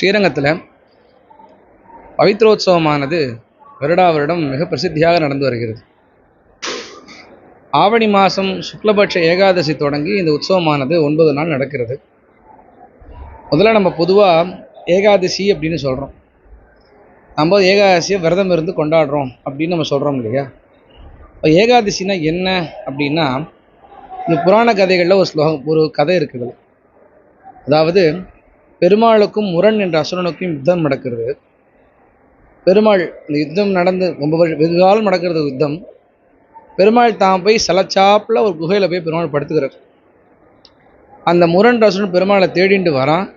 ஸ்ரீரங்கத்தில் பவித்ரோத்சவமானது வருடா வருடம் மிக பிரசித்தியாக நடந்து வருகிறது. ஆவணி மாதம் சுக்லபட்ச ஏகாதசி தொடங்கி இந்த உற்சவமானது 9 நாள் நடக்கிறது. முதல்ல நம்ம பொதுவாக ஏகாதசி அப்படின்னு சொல்கிறோம். நம்ம ஏகாதசியை விரதம் இருந்து கொண்டாடுறோம் அப்படின்னு நம்ம சொல்கிறோம் இல்லையா? இப்போ ஏகாதசினா என்ன அப்படின்னா, இந்த புராண கதைகளில் ஒரு கதை இருக்குது. அதாவது பெருமாளுக்கும் முரண் என்ற அசுரனுக்கும் யுத்தம் நடக்கிறது. பெருமாள் இந்த யுத்தம் நடந்து ரொம்ப வெகு காலம் நடக்கிறது யுத்தம். பெருமாள் தான் போய் சலச்சாப்பில் ஒரு குகையில் போய் பெருமாள் படுத்துக்கிறார். அந்த முரண் அசுரன் பெருமாளை தேடிண்டு வரான்.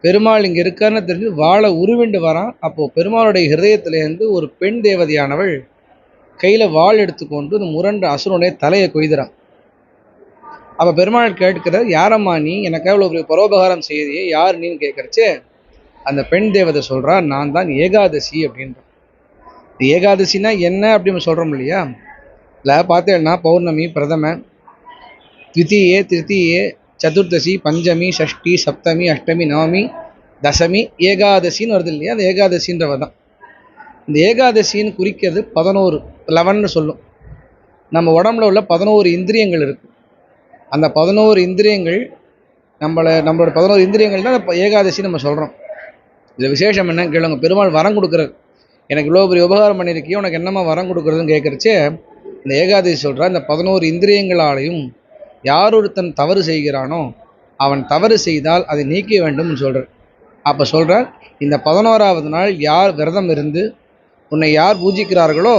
பெருமாள் இங்கே இருக்காருன்னு தெரிஞ்சு வாழை உருவிண்டு வரான். அப்போது பெருமாளுடைய ஹிருதயத்திலேருந்து ஒரு பெண் தேவதையானவள் கையில் வாள் எடுத்துக்கொண்டு இந்த முரண்ட அசுரனுடைய தலையை கொய்துறான். அப்போ பெருமாள் கேட்கிறார், யாரம்மா நீ, எனக்காக இவ்வளோ பெரிய பரோபகாரம் செய்தியே, யார் நீன்னு கேட்குறச்சு அந்த பெண் தேவதை சொல்கிறா, நான் தான் ஏகாதசி அப்படின்றான். ஏகாதசினா என்ன அப்படின்னு சொல்கிறோம் இல்லையா? இல்லை பார்த்தேன்னா பௌர்ணமி, பிரதம, த்விதீயே, திருத்தீயே, சதுர்தசி, பஞ்சமி, ஷஷ்டி, சப்தமி, அஷ்டமி, நவமி, தசமி, ஏகாதசின்னு வருது இல்லையா? அந்த ஏகாதசின்றவ தான். இந்த ஏகாதசின்னு குறிக்கிறது 11 சொல்லும். நம்ம உடம்புல உள்ள 11 இந்திரியங்கள் இருக்குது. அந்த 11 இந்திரியங்கள் நம்மளோட 11 இந்திரியங்கள் தான் ஏகாதசி நம்ம சொல்கிறோம். இதில் விசேஷம் என்னன்னு கேளுங்க. பெருமாள் வரம் கொடுக்குறாரு. எனக்கு இவ்வளோ பெரிய உபகாரம் பண்ணியிருக்கியோ, உனக்கு என்னம்மா வரம் கொடுக்குறதுன்னு கேட்குறச்சே இந்த ஏகாதசி சொல்கிறா, இந்த 11 இந்திரியங்களாலையும் யார் ஒருத்தன் தவறு செய்கிறானோ அவன் தவறு செய்தால் அதை நீக்க வேண்டும்னு சொல்கிறார். அப்போ சொல்கிறார், இந்த 11ஆவது நாள் யார் விரதம் இருந்து உன்னை யார் பூஜிக்கிறார்களோ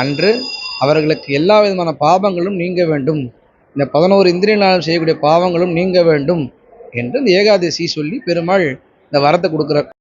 அன்று அவர்களுக்கு எல்லா விதமான பாவங்களும் நீங்க வேண்டும், இந்த 11 இந்திரியங்களால் செய்யக்கூடிய பாவங்களும் நீங்க வேண்டும் என்று இந்த ஏகாதசி சொல்லி பெருமாள் இந்த வரத்தை கொடுக்குறார்.